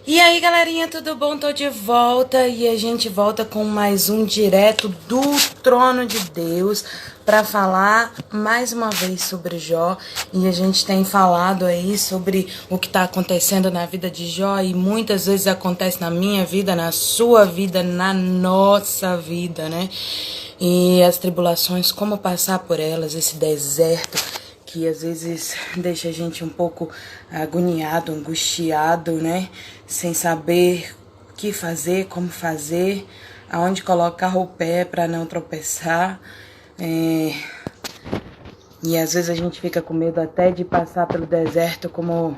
E aí, galerinha, tudo bom? Tô de volta e a gente volta com mais um direto do trono de Deus para falar mais uma vez sobre Jó. E a gente tem falado aí sobre o que tá acontecendo na vida de Jó e muitas vezes acontece na minha vida, na sua vida, na nossa vida, né? E as tribulações, como passar por elas, esse deserto que às vezes deixa a gente um pouco agoniado, angustiado, né? Sem saber o que fazer, como fazer, aonde colocar o pé para não tropeçar. E às vezes a gente fica com medo até de passar pelo deserto como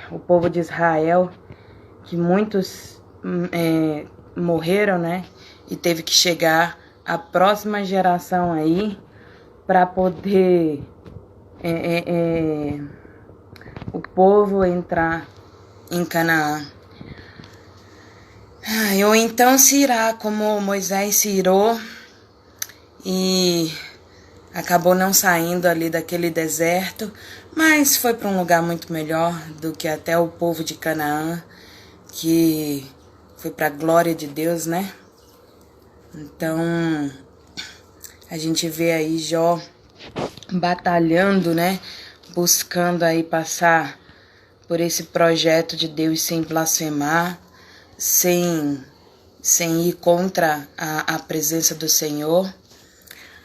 o povo de Israel, que muitos morreram, né? E teve que chegar a próxima geração aí para poder o povo entrar em Canaã. Ou então se irá como Moisés se irou e acabou não saindo ali daquele deserto, mas foi para um lugar muito melhor do que até o povo de Canaã, que foi para a glória de Deus, né? Então, a gente vê aí Jó batalhando, né? Buscando aí passar por esse projeto de Deus sem blasfemar, sem ir contra a presença do Senhor.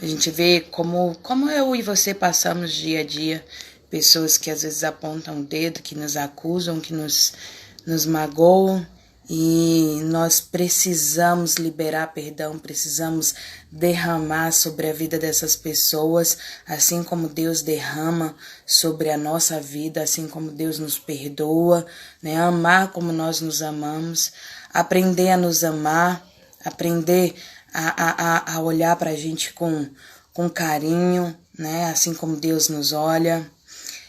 A gente vê como eu e você passamos dia a dia, pessoas que às vezes apontam o dedo, que nos acusam, que nos magoam, e nós precisamos liberar perdão, precisamos derramar sobre a vida dessas pessoas, assim como Deus derrama sobre a nossa vida, assim como Deus nos perdoa, né? Amar como nós nos amamos, aprender a nos amar, aprender a olhar para a gente com carinho, né? Assim como Deus nos olha,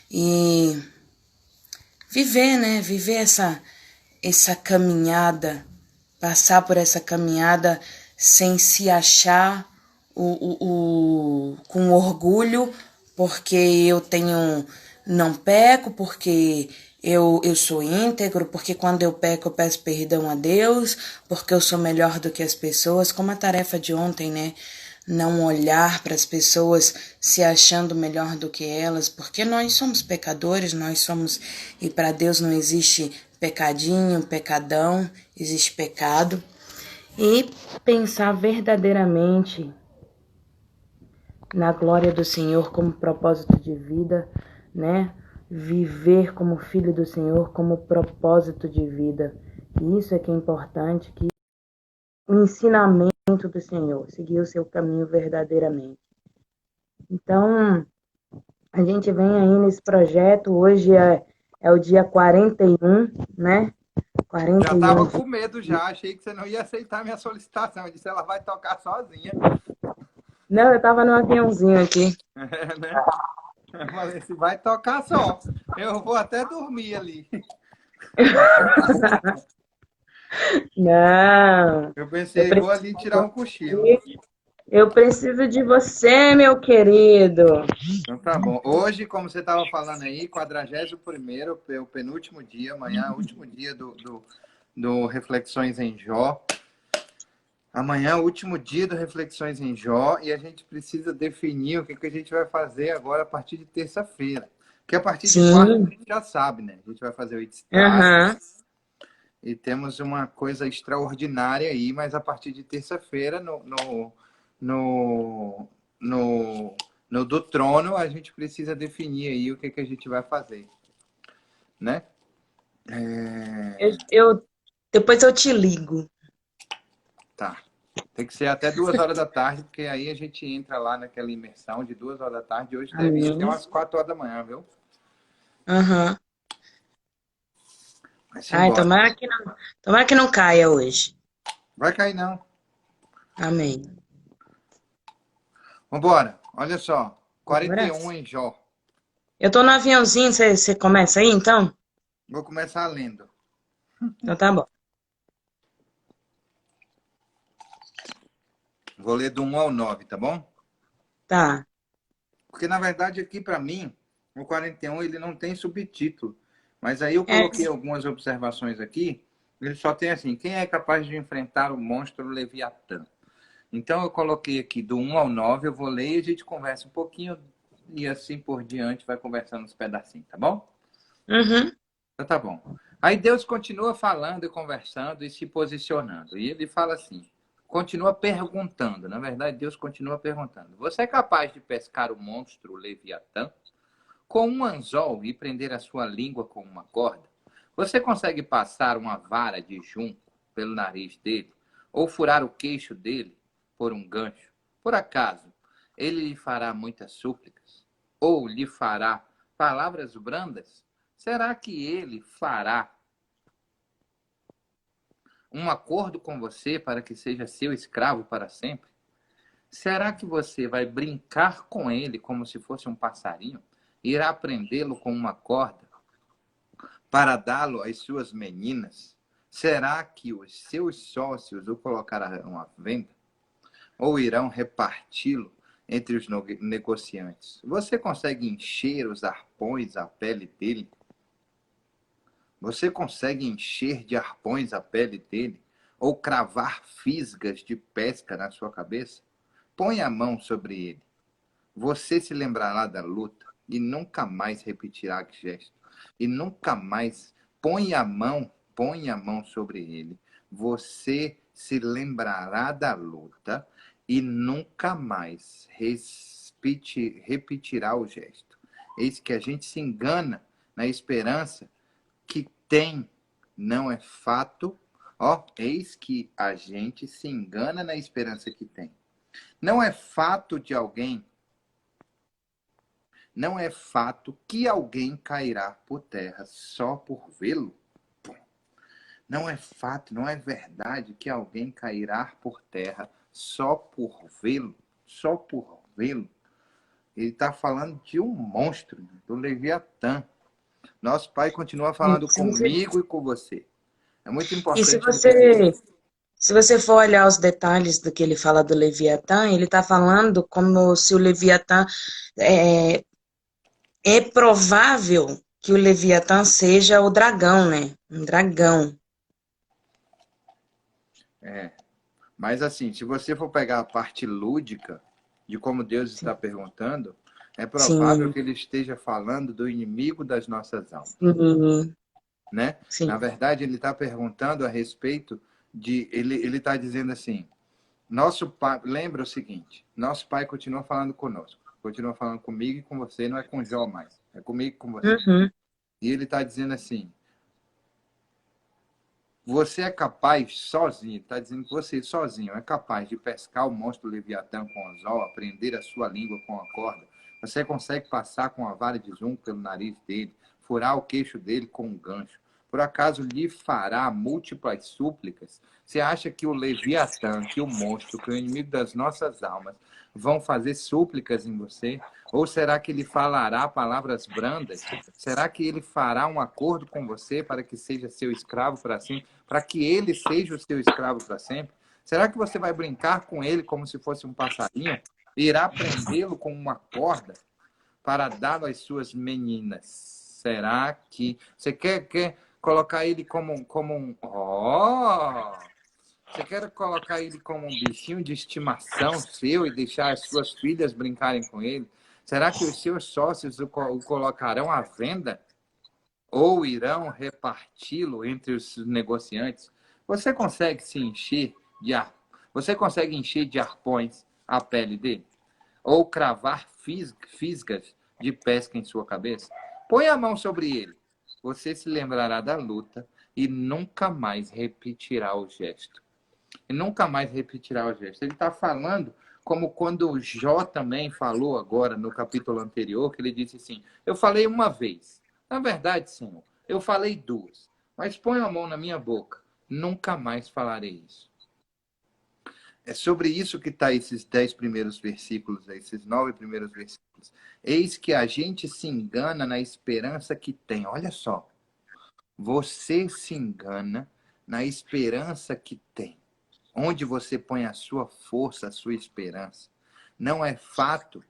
e viver, né? Viver essa caminhada, passar por essa caminhada sem se achar com orgulho, porque eu não peco, porque eu sou íntegro, porque quando eu peco eu peço perdão a Deus, porque eu sou melhor do que as pessoas, como a tarefa de ontem, né? Não olhar para as pessoas se achando melhor do que elas, porque nós somos pecadores, e para Deus não existe pecadinho, pecadão, existe pecado. E pensar verdadeiramente na glória do Senhor como propósito de vida, né? Viver como filho do Senhor como propósito de vida. E isso é que é importante, que o ensinamento do Senhor, seguir o seu caminho verdadeiramente. Então, a gente vem aí nesse projeto, hoje é o dia 41, né? Já 41 tava dias. com medo já, achei que você não ia aceitar minha solicitação. Eu disse, ela vai tocar sozinha. Não, eu tava no aviãozinho aqui. É, né? Eu falei, se vai tocar só. Eu vou até dormir ali. Não, Eu eu pensei, vou preciso ali de tirar um cochilo. você. Eu preciso de você, meu querido. Então tá bom. Hoje, como você estava falando aí, 41º, o penúltimo dia, amanhã, último dia do Reflexões em Jó. Amanhã, último dia do Reflexões em Jó, e a gente precisa definir o que a gente vai fazer agora a partir de terça-feira. Porque a partir de quarta a Sim. gente já sabe, né? A gente vai fazer o It's Aham. Tasks e temos uma coisa extraordinária aí, mas a partir de terça-feira, no, no, no do trono, a gente precisa definir aí o que a gente vai fazer, né? Depois eu te ligo. Tá. Tem que ser até 2 horas da tarde, porque aí a gente entra lá naquela imersão de 2 horas da tarde. Hoje deve ir até Amém. umas 4 horas da manhã, viu? Aham. Mas Ai, embora. tomara que não caia hoje. Vai cair não. Amém. Vambora. Olha só. Bora. 41 em Jó. Eu tô no aviãozinho, você começa aí, então? Vou começar lendo. Então tá bom. Vou ler do 1 ao 9, tá bom? Tá. Porque, na verdade, aqui para mim, o 41 ele não tem subtítulo. Mas aí eu É, coloquei algumas observações aqui. Ele só tem assim, quem é capaz de enfrentar o monstro Leviatã? Então eu coloquei aqui do 1 ao 9, eu vou ler e a gente conversa um pouquinho e assim por diante vai conversando uns pedacinhos, tá bom? uhum. Então tá bom. Aí Deus continua falando e conversando e se posicionando. E ele fala assim, continua perguntando. Na verdade, Deus continua perguntando. Você é capaz de pescar o monstro Leviatã com um anzol e prender a sua língua com uma corda? Você consegue passar uma vara de junco pelo nariz dele ou furar o queixo dele por um gancho? Por acaso, ele lhe fará muitas súplicas? Ou lhe fará palavras brandas? Será que ele fará um acordo com você para que seja seu escravo para sempre? Será que você vai brincar com ele como se fosse um passarinho? Irá prendê-lo com uma corda para dá-lo às suas meninas? Será que os seus sócios o colocarão à venda? Ou irão reparti-lo entre os negociantes? Você consegue encher os arpões à pele dele? Você consegue encher de arpões a pele dele? Ou cravar fisgas de pesca na sua cabeça? Põe a mão sobre ele. Você se lembrará da luta e nunca mais repetirá o gesto. E nunca mais põe a mão sobre ele. Você se lembrará da luta e nunca mais repetirá o gesto. Eis que a gente se engana na esperança que tem, não é fato. Ó, eis que a gente se engana na esperança que tem. Não é fato de alguém, não é fato que alguém cairá por terra só por vê-lo. Não é fato, não é verdade que alguém cairá por terra só por vê-lo, só por vê-lo. Ele está falando de um monstro, do Leviatã. Nosso Pai continua falando Se você, comigo e com você. É muito e se importante entender isso. você, se você for olhar os detalhes do que ele fala do Leviatã, ele está falando como se o Leviatã é, é provável que o Leviatã seja o dragão, né? Um dragão. É. Mas assim, se você for pegar a parte lúdica de como Deus Sim, está perguntando, é provável sim, que ele esteja falando do inimigo das nossas almas, sim. né? Sim. Na verdade, ele está perguntando a respeito de, ele está dizendo assim, nosso pai, lembra o seguinte, nosso pai continua falando conosco, continua falando comigo e com você, não é com Jó mais, é comigo e com você. Uhum. E ele está dizendo assim, você é capaz sozinho, está dizendo que você sozinho é capaz de pescar o monstro Leviatã com anzol, aprender a sua língua com a corda. Você consegue passar com a vara de junco pelo nariz dele, furar o queixo dele com um gancho. Por acaso lhe fará múltiplas súplicas? Você acha que o Leviatã, que o monstro, que o inimigo das nossas almas, vão fazer súplicas em você? Ou será que ele falará palavras brandas? Será que ele fará um acordo com você para que seja seu escravo para sempre? Para que ele seja o seu escravo para sempre? Será que você vai brincar com ele como se fosse um passarinho? Irá prendê-lo com uma corda para dá-lo às suas meninas? Será que você quer colocar ele como um... Oh! Você quer colocar ele como um bichinho de estimação seu e deixar as suas filhas brincarem com ele? Será que os seus sócios o colocarão à venda? Ou irão reparti-lo entre os negociantes? Você consegue se encher de ar... Você consegue encher de arpões a pele dele? Ou cravar fisgas de pesca em sua cabeça? Põe a mão sobre ele. Você se lembrará da luta e nunca mais repetirá o gesto. E nunca mais repetirá o gesto. Ele está falando como quando o Jó também falou agora no capítulo anterior, que ele disse assim, eu falei uma vez. Na verdade, Senhor, eu falei duas. Mas põe a mão na minha boca. Nunca mais falarei isso. É sobre isso que está esses 10 primeiros versículos, esses 9 primeiros versículos. Eis que a gente se engana na esperança que tem. Olha só. Você se engana na esperança que tem. Onde você põe a sua força, a sua esperança. Não é fato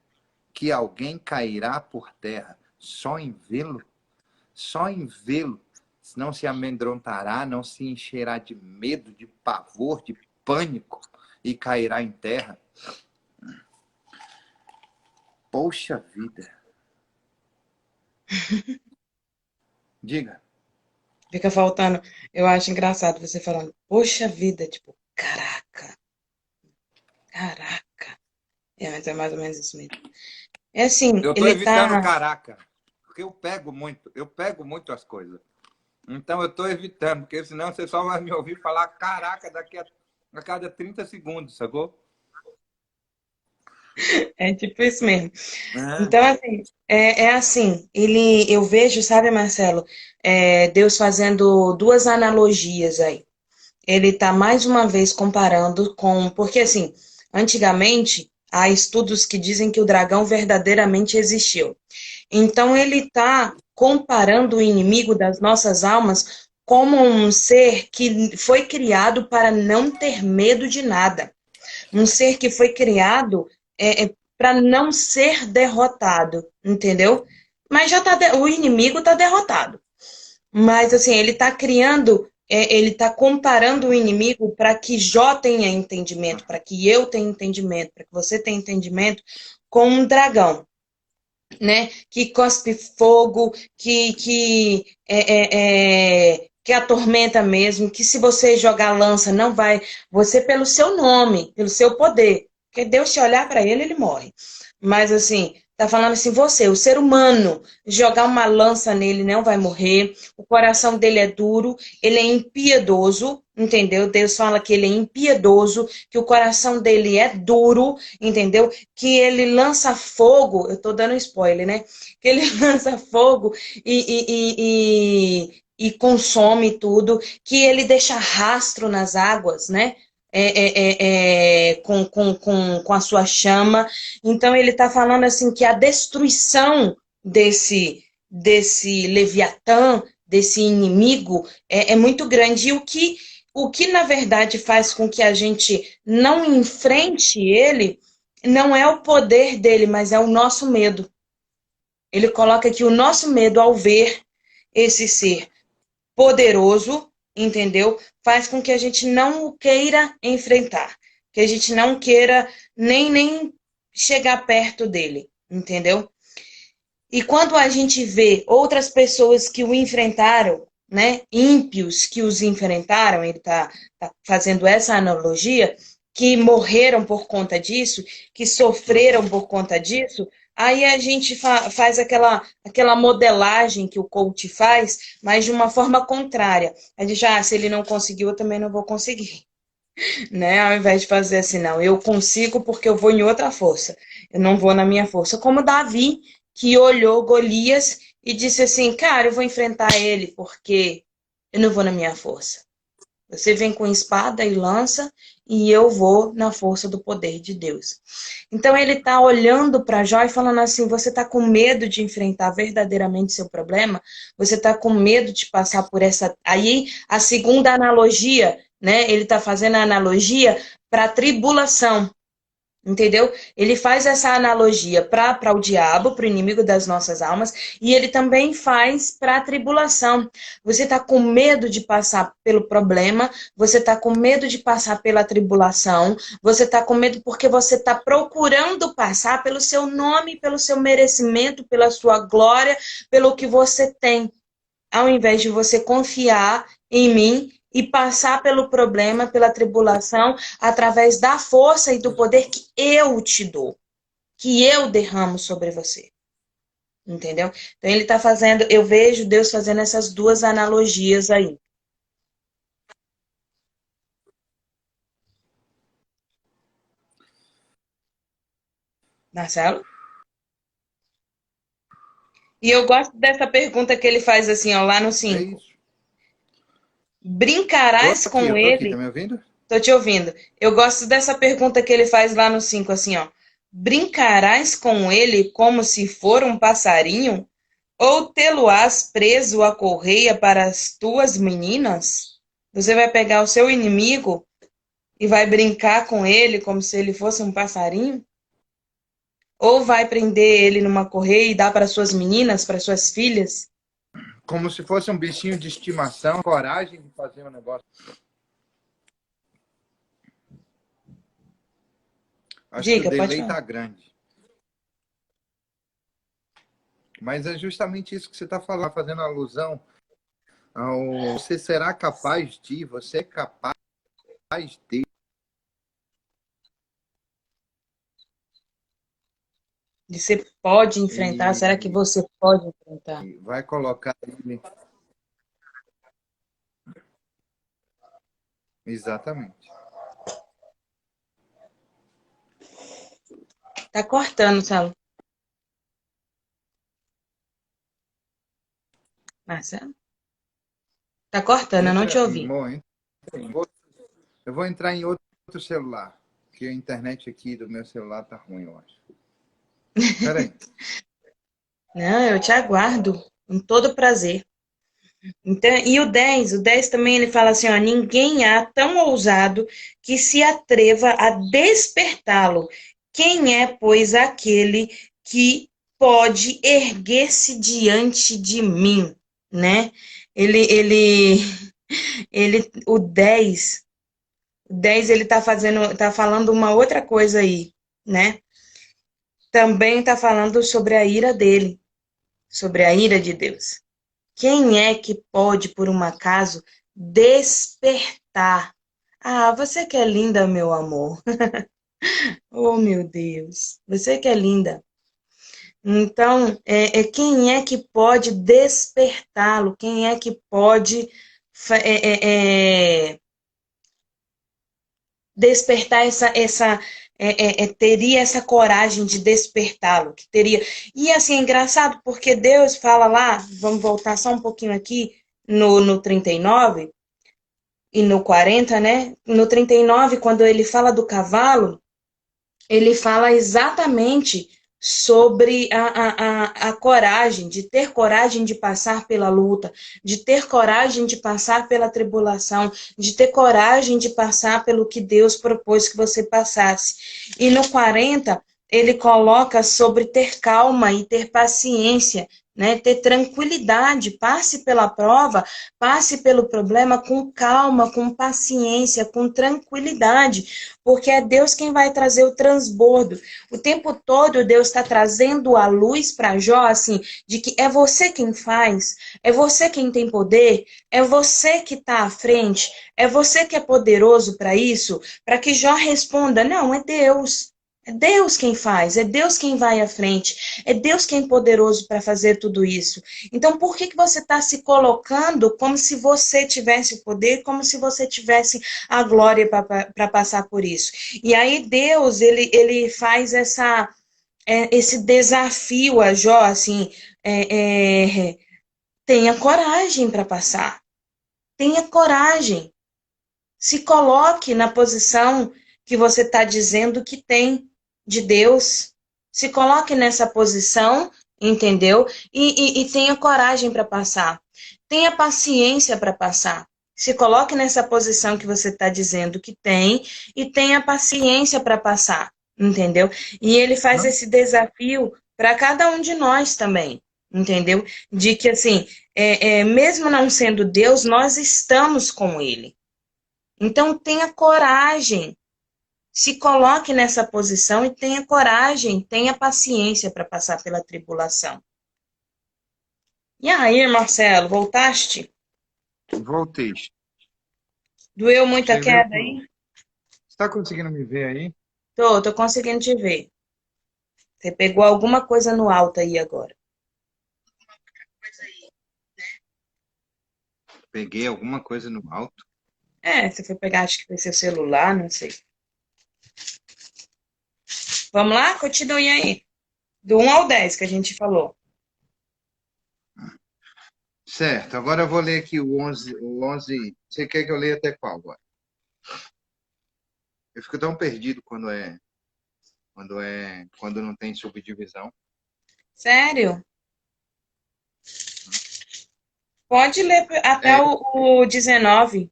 que alguém cairá por terra só em vê-lo? só em vê-lo, não se amedrontará, não se encherá de medo, de pavor, de pânico e cairá em terra. Poxa vida. Diga. Fica faltando. Eu acho engraçado você falando, poxa vida, tipo, caraca, caraca. Mas é mais ou menos isso mesmo. É assim, Eu estou ele evitando tá. caraca, porque eu pego muito as coisas. Então eu estou evitando, porque senão você só vai me ouvir falar caraca a cada 30 segundos, sacou? É tipo isso mesmo. É. Então, assim, é assim, eu vejo, sabe, Marcelo, Deus fazendo duas analogias aí. Ele está mais uma vez comparando com. Porque, assim, antigamente, há estudos que dizem que o dragão verdadeiramente existiu. Então, ele está comparando o inimigo das nossas almas como um ser que foi criado para não ter medo de nada. Um ser que foi criado para não ser derrotado, entendeu? Mas o inimigo está derrotado. Mas assim, ele está criando, ele está comparando o inimigo para que Jó tenha entendimento, para que eu tenha entendimento, para que você tenha entendimento com um dragão, né? Que cospe fogo, que atormenta mesmo, que se você jogar lança, não vai. Você, pelo seu nome, pelo seu poder. Porque Deus te olhar para ele, ele morre. Mas assim, tá falando assim, você, o ser humano, jogar uma lança nele não vai morrer. O coração dele é duro, ele é impiedoso, entendeu? Deus fala que ele é impiedoso, que o coração dele é duro, entendeu? Que ele lança fogo, eu tô dando spoiler, né? Que ele lança fogo e consome tudo, que ele deixa rastro nas águas, né? Com a sua chama. Então ele está falando assim que a destruição desse Leviatã, desse inimigo, é muito grande. E o que na verdade faz com que a gente não enfrente ele não é o poder dele, mas é o nosso medo. Ele coloca aqui o nosso medo ao ver esse ser poderoso, entendeu? Faz com que a gente não o queira enfrentar, que a gente não queira nem chegar perto dele, entendeu? E quando a gente vê outras pessoas que o enfrentaram, né, ímpios que os enfrentaram, ele tá fazendo essa analogia, que morreram por conta disso, que sofreram por conta disso, aí a gente faz aquela modelagem que o coach faz, mas de uma forma contrária. A gente, se ele não conseguiu, eu também não vou conseguir. Né? Ao invés de fazer assim, não, eu consigo porque eu vou em outra força, eu não vou na minha força. Como Davi, que olhou Golias e disse assim, cara, eu vou enfrentar ele porque eu não vou na minha força. Você vem com espada e lança e eu vou na força do poder de Deus. Então ele está olhando para Jó e falando assim, você está com medo de enfrentar verdadeiramente seu problema? Você está com medo de passar por essa... Aí a segunda analogia, né? Ele está fazendo a analogia para a tribulação. Entendeu? Ele faz essa analogia para o diabo, para o inimigo das nossas almas, e ele também faz para a tribulação. Você está com medo de passar pelo problema, você está com medo de passar pela tribulação, você está com medo porque você está procurando passar pelo seu nome, pelo seu merecimento, pela sua glória, pelo que você tem, ao invés de você confiar em mim e passar pelo problema, pela tribulação, através da força e do poder que eu te dou, que eu derramo sobre você. Entendeu? Então ele está fazendo, eu vejo Deus fazendo essas duas analogias aí. Marcelo? E eu gosto dessa pergunta que ele faz assim, ó, lá no É 5. isso. Brincarás com Eu tô aqui, tá ele. me ouvindo? Tô te ouvindo. Eu gosto dessa pergunta que ele faz lá no 5, assim, ó. Brincarás com ele como se for um passarinho? Ou tê-lo-ás preso à correia para as tuas meninas? Você vai pegar o seu inimigo e vai brincar com ele como se ele fosse um passarinho? Ou vai prender ele numa correia e dar para suas meninas, para suas filhas? como se fosse um bichinho de estimação, coragem de fazer um negócio. Acho que o Diga, pode delay falar. tá grande. Mas é justamente isso que você está falando, fazendo alusão ao você será capaz de, você é capaz de. Você pode enfrentar? Será que E você pode enfrentar? vai colocar ele. Exatamente. Tá cortando, Saulo. Marcelo? Tá cortando, eu não te Entra, ouvi. irmão, entra. Eu vou entrar em outro celular, que a internet aqui do meu celular tá ruim, eu acho. Espera aí. Não, eu te aguardo com todo prazer. Então, e o dez também ele fala assim, ó, ninguém há tão ousado que se atreva a despertá-lo. Quem é, pois, aquele que pode erguer-se diante de mim, né? Ele, o dez ele tá falando uma outra coisa aí, né? Também tá falando sobre a ira dele, sobre a ira de Deus. Quem é que pode, por um acaso, despertar? Ah, você que é linda, meu amor. Oh, meu Deus. Você que é linda. Então, quem é que pode despertá-lo? Quem é que pode despertar teria essa coragem de despertá-lo, que teria. E assim, é engraçado, porque Deus fala lá, vamos voltar só um pouquinho aqui, no 39 e no 40, né? No 39, quando ele fala do cavalo, ele fala exatamente sobre a coragem, de ter coragem de passar pela luta, de ter coragem de passar pela tribulação, de ter coragem de passar pelo que Deus propôs que você passasse. E no 40, ele coloca sobre ter calma e ter paciência, né? Ter tranquilidade, passe pela prova, passe pelo problema com calma, com paciência, com tranquilidade, porque é Deus quem vai trazer o transbordo. O tempo todo Deus está trazendo a luz para Jó, assim, de que é você quem faz, é você quem tem poder, é você que está à frente, é você que é poderoso para isso, para que Jó responda, não, é Deus. É Deus quem faz, é Deus quem vai à frente, é Deus quem é poderoso para fazer tudo isso. Então, por que você está se colocando como se você tivesse o poder, como se você tivesse a glória para passar por isso? E aí Deus, ele faz esse desafio a Jó, assim, tenha coragem para passar, tenha coragem, se coloque na posição que você está dizendo que tem de Deus. Se coloque nessa posição, entendeu? E tenha coragem para passar. Tenha paciência para passar. Se coloque nessa posição que você está dizendo que tem e tenha paciência para passar, entendeu? E ele faz esse desafio para cada um de nós também, entendeu? De que, assim, mesmo não sendo Deus, nós estamos com Ele. Então, tenha coragem, se coloque nessa posição e tenha coragem, tenha paciência para passar pela tribulação. E aí, Marcelo, voltaste? Voltei. Doeu muito a Você viu? queda aí? Você está conseguindo me ver aí? Tô conseguindo te ver. Você pegou alguma coisa no alto aí agora. Peguei alguma coisa no alto. Você foi pegar, acho que foi seu celular, não sei. Vamos lá? Continue aí. Do 1 ao 10 que a gente falou. Certo, agora eu vou ler aqui o 11. O 11. Você quer que eu leia até qual agora? Eu fico tão perdido quando não tem subdivisão. Sério? Pode ler até É, o 19.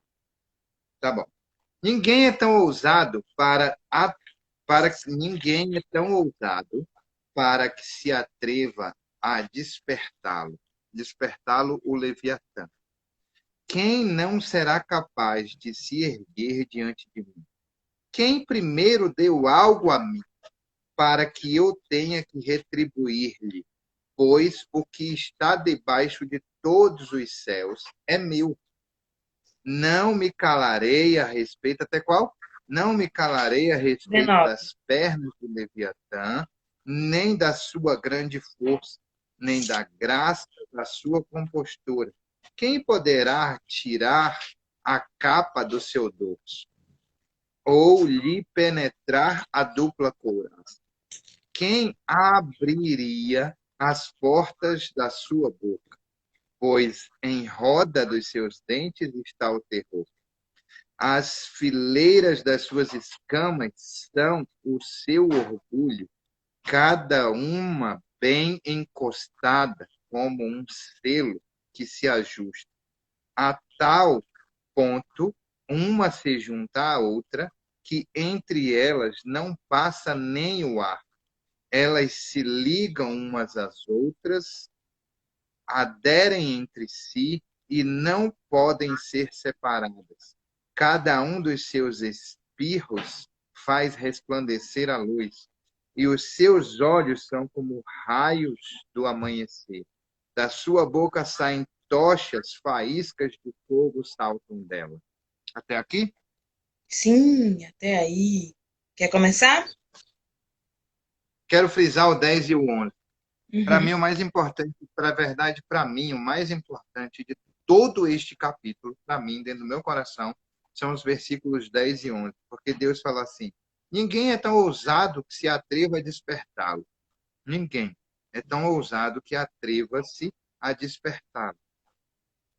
tá bom. Ninguém é tão ousado ninguém é tão ousado para que se atreva a despertá-lo. despertá-lo o Leviatã. Quem não será capaz de se erguer diante de mim? Quem primeiro deu algo a mim, para que eu tenha que retribuir-lhe? Pois o que está debaixo de todos os céus é meu. Não me calarei a respeito, até qual? Não me calarei a respeito 19. das pernas do Leviatã, nem da sua grande força, nem da graça da sua compostura. Quem poderá tirar a capa do seu dorso, ou lhe penetrar a dupla couraça? Quem abriria as portas da sua boca? Pois em roda dos seus dentes está o terror. As fileiras das suas escamas são o seu orgulho, cada uma bem encostada, como um selo que se ajusta. A tal ponto, uma se junta à outra, que entre elas não passa nem o ar. Elas se ligam umas às outras, aderem entre si e não podem ser separadas. Cada um dos seus espirros faz resplandecer a luz, e os seus olhos são como raios do amanhecer. Da sua boca saem tochas, faíscas de fogo saltam dela. Até aqui? Sim, até aí. Quer começar? Quero frisar o 10 e o 11. Para Uhum. mim, o mais importante, para a verdade, para mim, o mais importante de todo este capítulo, para mim, dentro do meu coração, são os versículos 10 e 11. Porque Deus fala assim: ninguém é tão ousado que se atreva a despertá-lo. Ninguém é tão ousado que atreva-se a despertá-lo.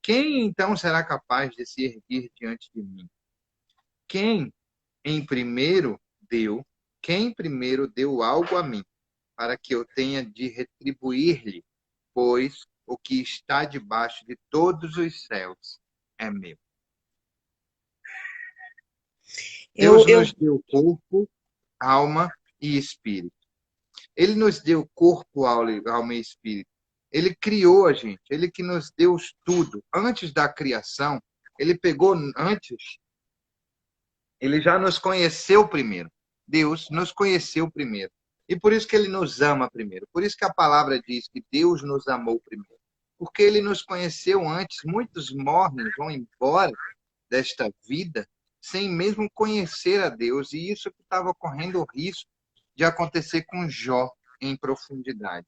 Quem então será capaz de se erguer diante de mim? Quem em primeiro deu, quem primeiro deu algo a mim, para que eu tenha de retribuir-lhe, pois o que está debaixo de todos os céus é meu. Deus Eu, nos deu corpo, alma e espírito. Ele nos deu corpo, alma e espírito. Ele criou a gente, ele que nos deu tudo. Antes da criação, ele pegou antes, ele já nos conheceu primeiro. Deus nos conheceu primeiro. E por isso que ele nos ama primeiro. Por isso que a palavra diz que Deus nos amou primeiro. Porque ele nos conheceu antes. Muitos morrem, vão embora desta vida sem mesmo conhecer a Deus. E isso que estava correndo o risco de acontecer com Jó em profundidade.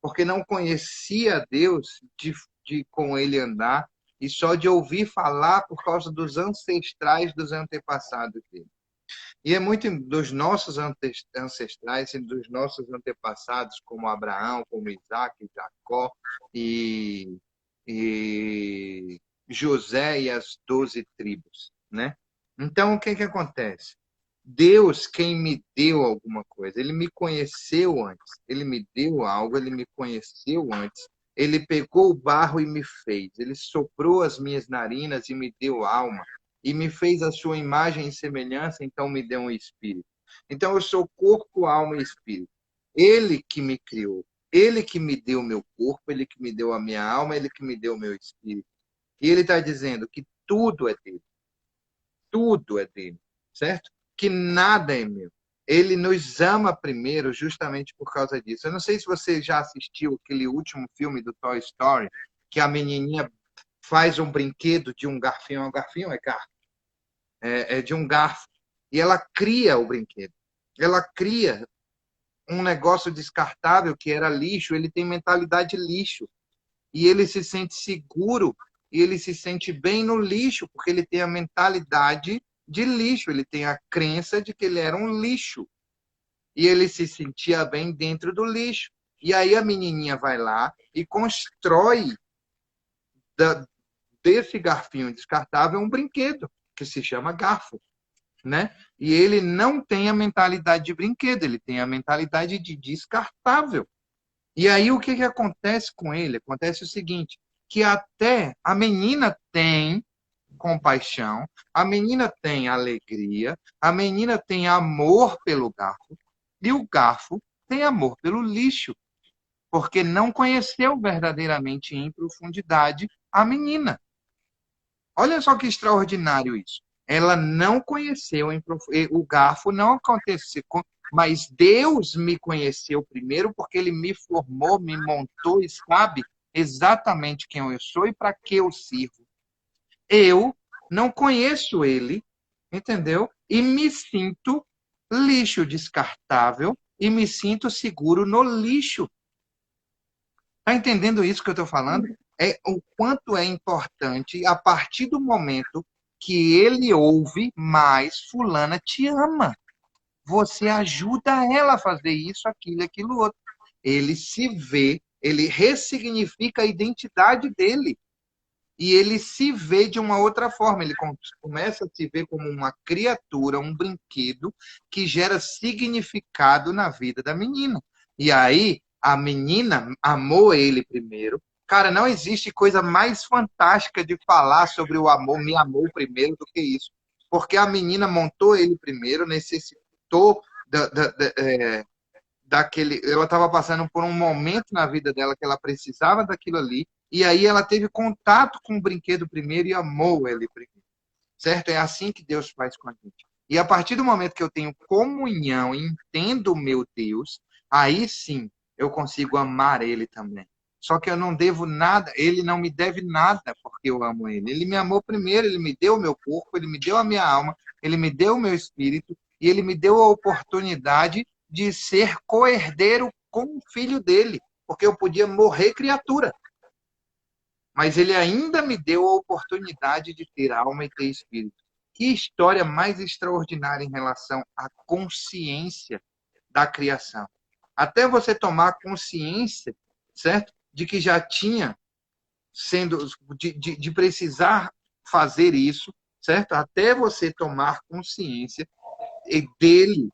Porque não conhecia a Deus de com ele andar e só de ouvir falar por causa dos ancestrais, dos antepassados dele. E é muito dos nossos ancestrais e dos nossos antepassados, como Abraão, como Isaac, Jacó e José e as 12 tribos, né? Então, o que acontece? Deus, quem me deu alguma coisa, ele me conheceu antes, ele me deu algo, ele me conheceu antes, ele pegou o barro e me fez, ele soprou as minhas narinas e me deu alma, e me fez a sua imagem e semelhança, então me deu um espírito. Então eu sou corpo, alma e espírito. Ele que me criou, ele que me deu o meu corpo, ele que me deu a minha alma, ele que me deu o meu espírito. E ele está dizendo que tudo é dele, certo? Que nada é meu. Ele nos ama primeiro justamente por causa disso. Eu não sei se você já assistiu aquele último filme do Toy Story, que a menininha faz um brinquedo de um garfinho. Um garfinho é garfo. É de um garfo. E ela cria o brinquedo. Ela cria um negócio descartável que era lixo. Ele tem mentalidade lixo. E ele se sente seguro e ele se sente bem no lixo, porque ele tem a mentalidade de lixo, ele tem a crença de que ele era um lixo. E ele se sentia bem dentro do lixo. E aí a menininha vai lá e constrói desse garfinho descartável um brinquedo, que se chama garfo, né? E ele não tem a mentalidade de brinquedo, ele tem a mentalidade de descartável. E aí o que acontece com ele? Acontece o seguinte, que até a menina tem compaixão, a menina tem alegria, a menina tem amor pelo garfo, e o garfo tem amor pelo lixo. porque não conheceu verdadeiramente em profundidade a menina. Olha só que extraordinário isso. Ela não conheceu, o garfo não aconteceu, mas Deus me conheceu primeiro porque Ele me formou, me montou e sabe exatamente quem eu sou e para que eu sirvo. Eu não conheço Ele, entendeu? E me sinto lixo descartável e me sinto seguro no lixo. Está entendendo isso que eu estou falando? É o quanto é importante a partir do momento que ele ouve, mas fulana te ama. Você ajuda ela a fazer isso, aquilo, aquilo outro. Ele se vê, ele ressignifica a identidade dele. E ele se vê de uma outra forma. Ele começa a se ver como uma criatura, um brinquedo que gera significado na vida da menina. E aí, a menina amou ele primeiro. Cara, não existe coisa mais fantástica de falar sobre o amor, me amou primeiro do que isso. Porque a menina montou ele primeiro, necessitou daquele. Ela estava passando por um momento na vida dela que ela precisava daquilo ali. E aí ela teve contato com o brinquedo primeiro e amou ele primeiro. Certo? É assim que Deus faz com a gente. E a partir do momento que eu tenho comunhão e entendo o meu Deus, aí sim eu consigo amar ele também. Só que eu não devo nada, ele não me deve nada porque eu amo ele. Ele me amou primeiro, ele me deu o meu corpo, ele me deu a minha alma, ele me deu o meu espírito e ele me deu a oportunidade de ser co-herdeiro com o filho dele, porque eu podia morrer criatura. Mas ele ainda me deu a oportunidade de ter alma e ter espírito. Que história mais extraordinária em relação à consciência da criação. Até você tomar consciência, certo? De que já tinha sendo, de precisar fazer isso, certo? Até você tomar consciência dele,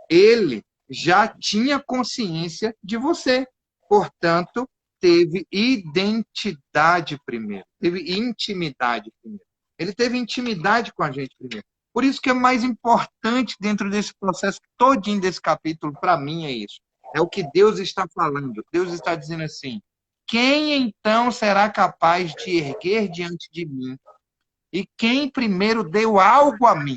ele já tinha consciência de você. Portanto, teve identidade primeiro, teve intimidade primeiro. Ele teve intimidade com a gente primeiro. Por isso que é mais importante dentro desse processo todinho desse capítulo, para mim, é isso. É o que Deus está falando. Deus está dizendo assim, quem então será capaz de erguer diante de mim? E quem primeiro deu algo a mim,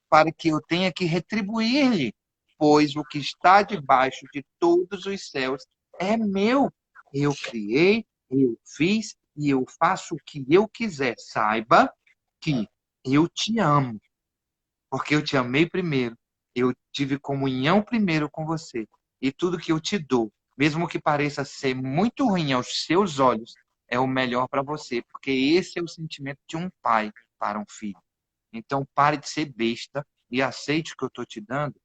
para que eu tenha que retribuir-lhe? Pois o que está debaixo de todos os céus é meu. Eu criei, eu fiz e eu faço o que eu quiser. Saiba que eu te amo, porque eu te amei primeiro. Eu tive comunhão primeiro com você. E tudo que eu te dou, mesmo que pareça ser muito ruim aos seus olhos, é o melhor para você, porque esse é o sentimento de um pai para um filho. Então, pare de ser besta e aceite o que eu estou te dando.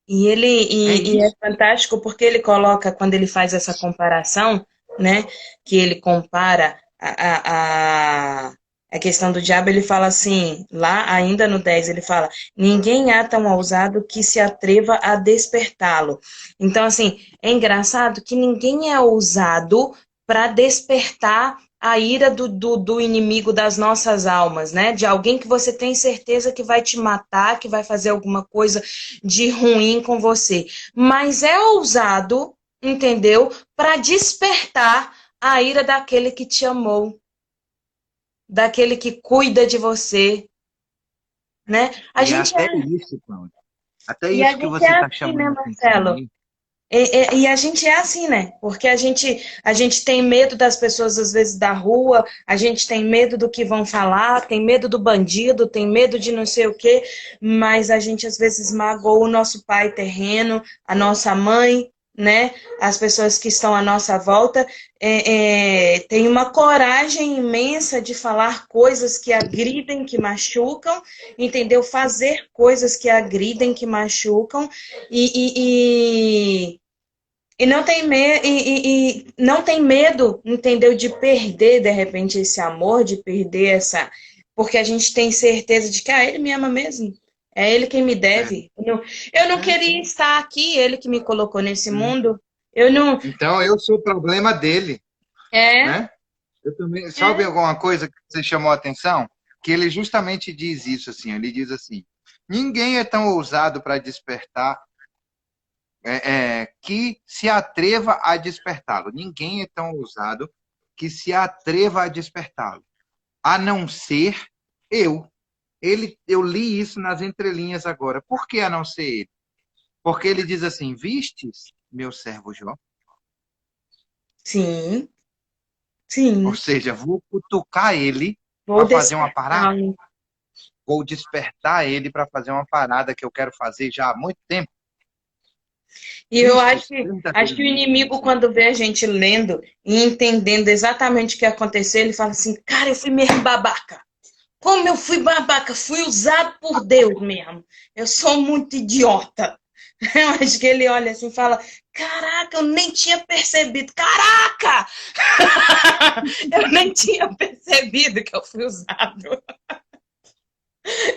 E ele É e é isso. fantástico porque ele coloca, quando ele faz essa comparação, né? Que ele compara a questão do diabo, ele fala assim, lá ainda no 10 ele fala, ninguém há tão ousado que se atreva a despertá-lo. Então, assim, é engraçado que ninguém é ousado para despertar a ira do inimigo das nossas almas, né? De alguém que você tem certeza que vai te matar, que vai fazer alguma coisa de ruim com você. Mas é ousado, entendeu? Para despertar a ira daquele que te amou, daquele que cuida de você, né? A E é gente até é, isso, Cláudio. Até e a isso que gente você é está assim, né, chamando a atenção Marcelo? aí. E a gente é assim, né? Porque a gente tem medo das pessoas, às vezes, da rua, a gente tem medo do que vão falar, tem medo do bandido, tem medo de não sei o quê, mas a gente, às vezes, magoa o nosso pai terreno, a nossa mãe, né? As pessoas que estão à nossa volta, tem uma coragem imensa de falar coisas que agridem, que machucam, entendeu? Fazer coisas que agridem, que machucam, e, e não tem, e não tem medo, entendeu? De perder, de repente, esse amor, de perder essa. Porque a gente tem certeza de que ele me ama mesmo. É ele quem me É, deve. Eu não queria sim, estar aqui, ele que me colocou nesse sim. mundo. Eu não. Então, eu sou o problema dele, É, né? Eu também. Sabe é. alguma coisa que você chamou a atenção? Que ele justamente diz isso assim. Ele diz assim: ninguém é tão ousado para despertar que se atreva a despertá-lo. Ninguém é tão ousado que se atreva a despertá-lo, a não ser eu. Eu li isso nas entrelinhas agora. Por que a não ser ele? Porque ele diz assim: vistes, meu servo Jó? Sim, Ou sim. seja, vou cutucar ele Vou para fazer uma parada. despertá-lo. Vou despertar ele para fazer uma parada que eu quero fazer já há muito tempo. E eu Vistes acho que o verdadeiramente, meu inimigo, servo. quando vê a gente lendo e entendendo exatamente o que aconteceu, ele fala assim, cara, eu fui mesmo babaca. Como eu fui babaca, fui usado por Deus mesmo. Eu sou muito idiota. Eu acho que ele olha assim e fala, caraca, eu nem tinha percebido. Caraca! Eu nem tinha percebido que eu fui usado.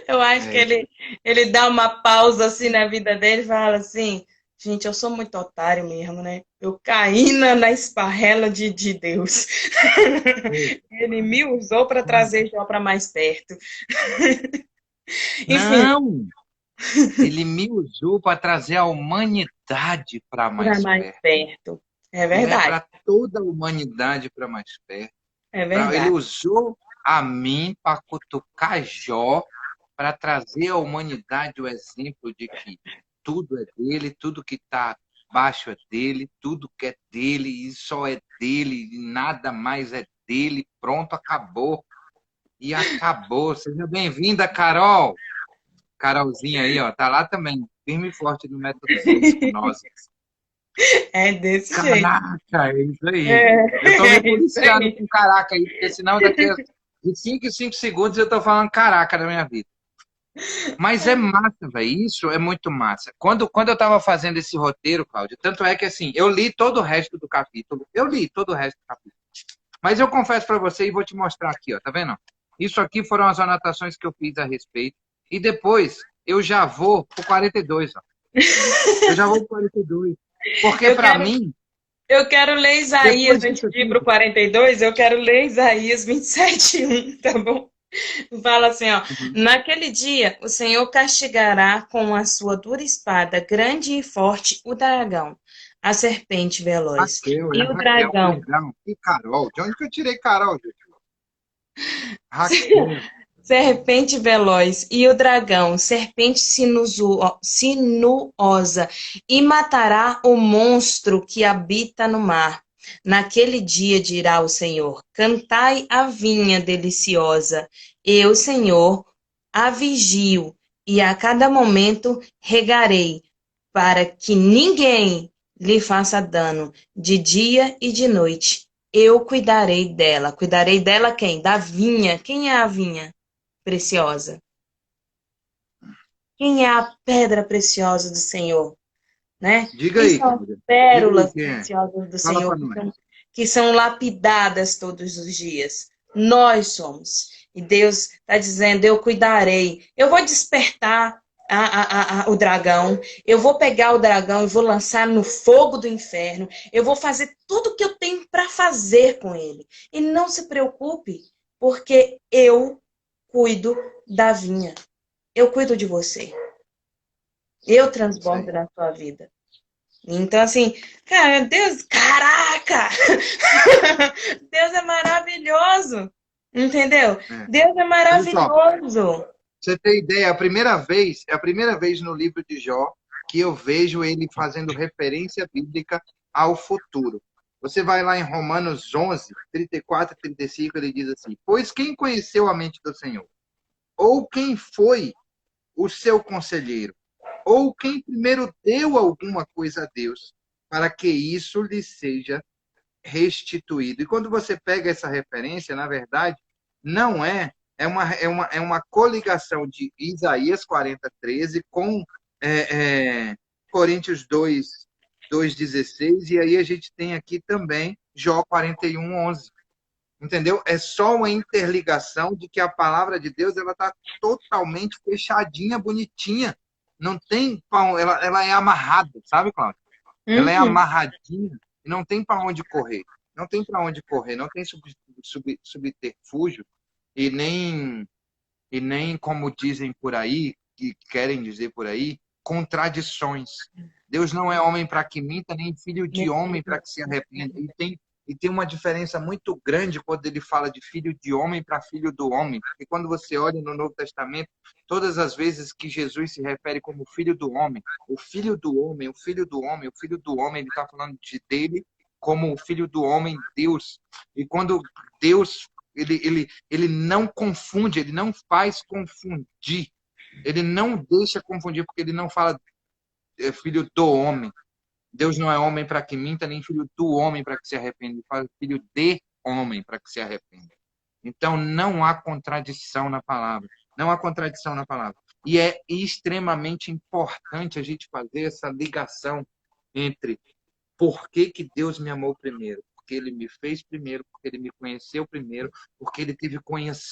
Eu acho que É, ele dá uma pausa assim na vida dele e fala assim, gente, eu sou muito otário mesmo, né? Eu caí na esparrela de Deus. Ele me usou para trazer Jó para mais perto. Enfim, não! Ele me usou para trazer a humanidade para para mais mais perto. perto. É verdade, Para toda a humanidade para mais perto. é Ele verdade. usou a mim para cutucar Jó, para trazer à humanidade o exemplo de que tudo é dele, tudo que está baixo é dele, tudo que é dele e só é dele, e nada mais é dele. Pronto, acabou. E acabou. Seja bem-vinda, Carol. Carolzinha aí, ó, tá lá também, firme e forte no método 6 com nós. É desse jeito. Caraca, é isso aí. Eu tô me É isso policiando aí. com caraca aí, porque senão daqui a de 5 em 5 segundos eu tô falando caraca na minha vida. Mas é massa, velho. Isso é muito massa. Quando eu tava fazendo esse roteiro, Cláudio, tanto é que assim, eu li todo o resto do capítulo. Eu li todo o resto do capítulo. Mas eu confesso para você e vou te mostrar aqui, ó, tá vendo? Isso aqui foram as anotações que eu fiz a respeito. E depois eu já vou pro 42, ó. Eu já vou pro 42. Porque Eu para quero, mim, eu quero ler Isaías, depois antes disso de ir para o tudo. 42, eu quero ler Isaías 27:1, tá bom? Fala assim, ó. Uhum. Naquele dia, o Senhor castigará com a sua dura espada, grande e forte, o dragão, a serpente veloz. É E o Raquel, dragão, perdão. E Carol. De onde que eu tirei Carol, gente? Raquel. serpente veloz, e o dragão, serpente sinuosa, e matará o monstro que habita no mar. Naquele dia dirá o Senhor: Cantai a vinha deliciosa. Eu, Senhor, a vigio, e a cada momento regarei, para que ninguém lhe faça dano, de dia e de noite. Eu cuidarei dela. Cuidarei dela quem? Da vinha. Quem é a vinha preciosa? Quem é a pedra preciosa do Senhor? Né? Diga Quem aí, são as Cláudia. Diga aí pérolas quem é. preciosas do Fala Senhor para nós. que são lapidadas todos os dias? Nós somos. E Deus está dizendo: eu cuidarei. Eu vou despertar o dragão. Eu vou pegar o dragão e vou lançar no fogo do inferno. Eu vou fazer tudo o que eu tenho para fazer com ele. E não se preocupe, porque eu cuido da vinha. Eu cuido de você. Eu Isso transbordo aí. na sua vida. Então, assim, cara, Deus, caraca! Deus é maravilhoso, entendeu? É. Deus é Olha só, maravilhoso. você tem ideia, é a primeira vez no livro de Jó que eu vejo ele fazendo referência bíblica ao futuro. Você vai lá em Romanos 11, 34 e 35, ele diz assim: Pois quem conheceu a mente do Senhor? Ou quem foi o seu conselheiro? Ou quem primeiro deu alguma coisa a Deus para que isso lhe seja restituído? E quando você pega essa referência, na verdade, não é uma coligação de Isaías 40:13 com Coríntios 2:16, e aí a gente tem aqui também Jó 41:11. Entendeu? É só uma interligação de que a palavra de Deus ela está totalmente fechadinha, bonitinha. Não tem pão, ela é amarrada, sabe, Cláudio? Ela é Uhum. amarradinha e não tem para onde correr. Não tem para onde correr, não tem subterfúgio e nem como dizem por aí, que querem dizer por aí, contradições. Deus não é homem para que minta, nem filho de homem para que se arrependa. E tem uma diferença muito grande quando ele fala de filho de homem para filho do homem. Porque quando você olha no Novo Testamento, todas as vezes que Jesus se refere como filho do homem, o filho do homem, o filho do homem, o filho do homem, ele está falando dele como o filho do homem, Deus. E quando Deus, ele não confunde, ele não faz confundir. Ele não deixa confundir, porque ele não fala filho do homem. Deus não é homem para que minta, nem filho do homem para que se arrependa. Ele fala filho de homem para que se arrependa. Então, não há contradição na palavra. Não há contradição na palavra. E é extremamente importante a gente fazer essa ligação entre por que que Deus me amou primeiro. Porque ele me fez primeiro, porque ele me conheceu primeiro, porque ele teve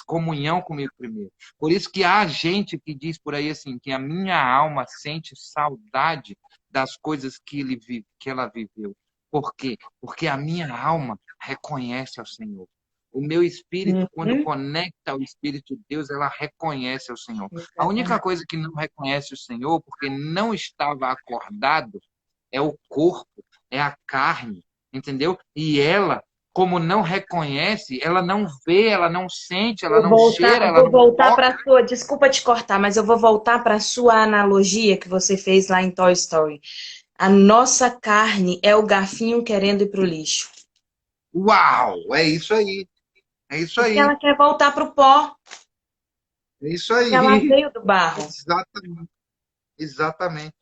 comunhão comigo primeiro. Por isso que há gente que diz por aí assim, que a minha alma sente saudade das coisas que ela viveu. Por quê? Porque a minha alma reconhece ao Senhor. O meu espírito, quando conecta ao Espírito de Deus, ela reconhece ao Senhor. A única coisa que não reconhece o Senhor, porque não estava acordado, é o corpo, é a carne, entendeu? E ela, como não reconhece, ela não vê, ela não sente, ela não cheira, ela não vou voltar para sua, desculpa te cortar, mas eu vou voltar para a sua analogia que você fez lá em Toy Story. A nossa carne é o garfinho querendo ir para o lixo. Uau! É isso aí. É isso aí. Porque ela quer voltar para o pó. É isso aí. Porque ela veio do barro. Exatamente. Exatamente.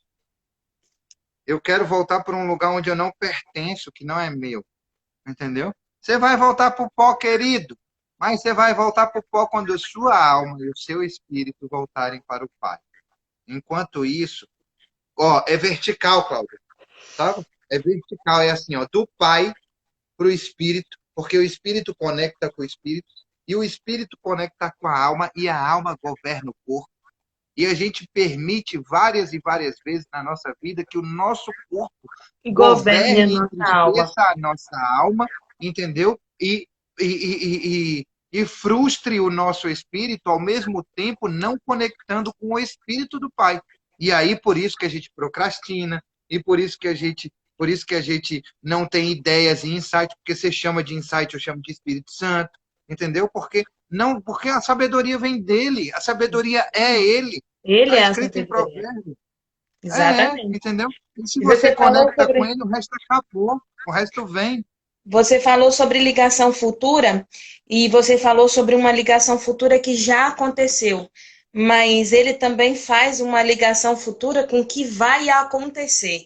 Eu quero voltar para um lugar onde eu não pertenço, que não é meu. Entendeu? Você vai voltar para o pó, querido. Mas você vai voltar para o pó quando a sua alma e o seu espírito voltarem para o Pai. Enquanto isso, ó, é vertical, Cláudio. Sabe? É vertical, é assim, ó, do Pai para o Espírito, porque o Espírito conecta com o Espírito, e o Espírito conecta com a alma, e a alma governa o corpo. E a gente permite várias e várias vezes na nossa vida que o nosso corpo governe a nossa alma, entendeu? E frustre o nosso espírito, ao mesmo tempo não conectando com o Espírito do Pai. E aí, por isso que a gente procrastina, e por isso que a gente não tem ideias e insight, porque você chama de insight, eu chamo de Espírito Santo, entendeu? Porque a sabedoria vem dele, a sabedoria é ele. Ele é a escrito em sabedoria. Provérbios. Entendeu? Entendeu? E se você conecta com ele, o resto acabou, o resto vem. Você falou sobre ligação futura e você falou sobre uma ligação futura que já aconteceu, mas ele também faz uma ligação futura com o que vai acontecer.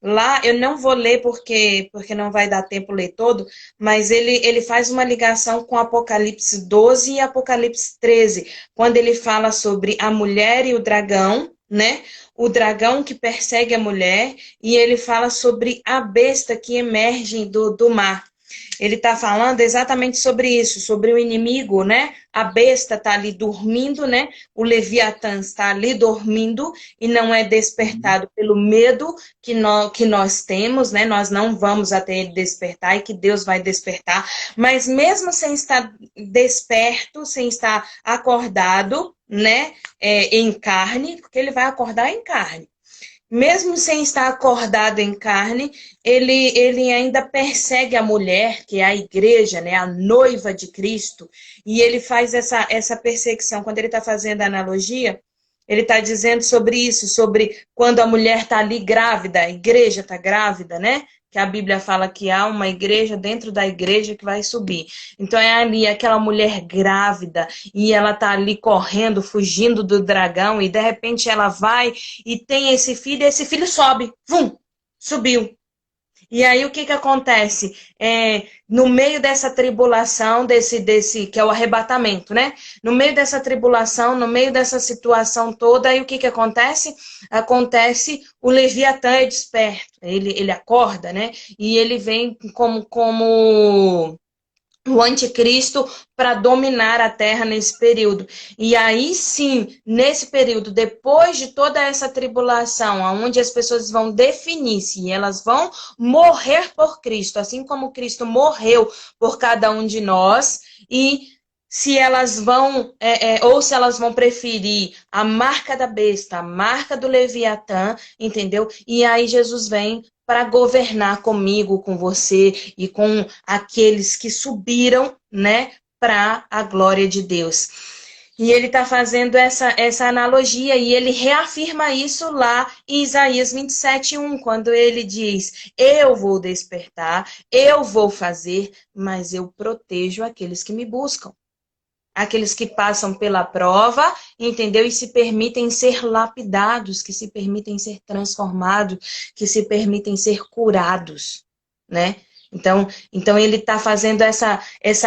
Lá, eu não vou ler porque não vai dar tempo ler todo, mas ele faz uma ligação com Apocalipse 12 e Apocalipse 13, quando ele fala sobre a mulher e o dragão, né? O dragão que persegue a mulher, e ele fala sobre a besta que emerge do mar. Ele está falando exatamente sobre isso, sobre o inimigo, né? A besta está ali dormindo, né? O Leviatã está ali dormindo e não é despertado pelo medo que nós temos, né? Nós não vamos até ele despertar e que Deus vai despertar. Mas mesmo sem estar desperto, sem estar acordado, né? Em carne, porque ele vai acordar em carne. Mesmo sem estar acordado em carne, ele ainda persegue a mulher, que é a igreja, né, a noiva de Cristo, e ele faz essa perseguição. Quando ele está fazendo a analogia, ele está dizendo sobre isso, sobre quando a mulher está ali grávida, a igreja está grávida, né? Que a Bíblia fala que há uma igreja dentro da igreja que vai subir. Então é ali aquela mulher grávida e ela tá ali correndo, fugindo do dragão e de repente ela vai e tem esse filho sobe, vum, subiu. E aí o que acontece? No meio dessa tribulação, desse que é o arrebatamento, né? No meio dessa tribulação, no meio dessa situação toda, aí o que acontece? Acontece o Leviatã é desperto, ele acorda, né? E ele vem como o anticristo para dominar a terra nesse período. E aí sim, nesse período, depois de toda essa tribulação, onde as pessoas vão definir se elas vão morrer por Cristo, assim como Cristo morreu por cada um de nós, e se elas vão, ou se elas vão preferir a marca da besta, a marca do Leviatã, entendeu? E aí Jesus vem para governar comigo, com você e com aqueles que subiram, né, para a glória de Deus. E ele está fazendo essa analogia e ele reafirma isso lá em Isaías 27:1, quando ele diz: eu vou despertar, eu vou fazer, mas eu protejo aqueles que me buscam. Aqueles que passam pela prova, entendeu? E se permitem ser lapidados, que se permitem ser transformados, que se permitem ser curados, né? Então ele está fazendo essa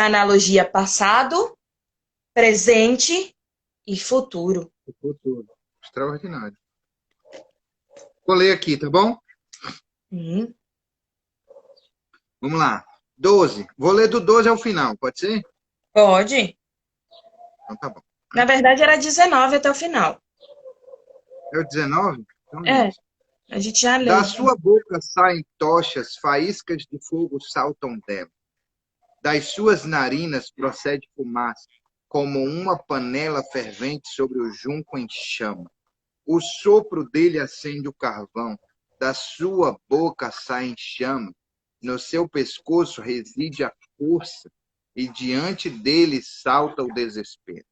analogia passado, presente e futuro. Futuro. Extraordinário. Vou ler aqui, tá bom? Vamos lá. 12. Vou ler do 12 ao final, pode ser? Pode. Então tá bom. Na verdade era 19 até o final. É o 19? Então, a gente já leu. Da sua boca saem tochas, faíscas de fogo saltam dela. Das suas narinas procede fumaça, como uma panela fervente sobre o junco em chama. O sopro dele acende o carvão, da sua boca saem chamas, no seu pescoço reside a força, e diante dele salta o desespero.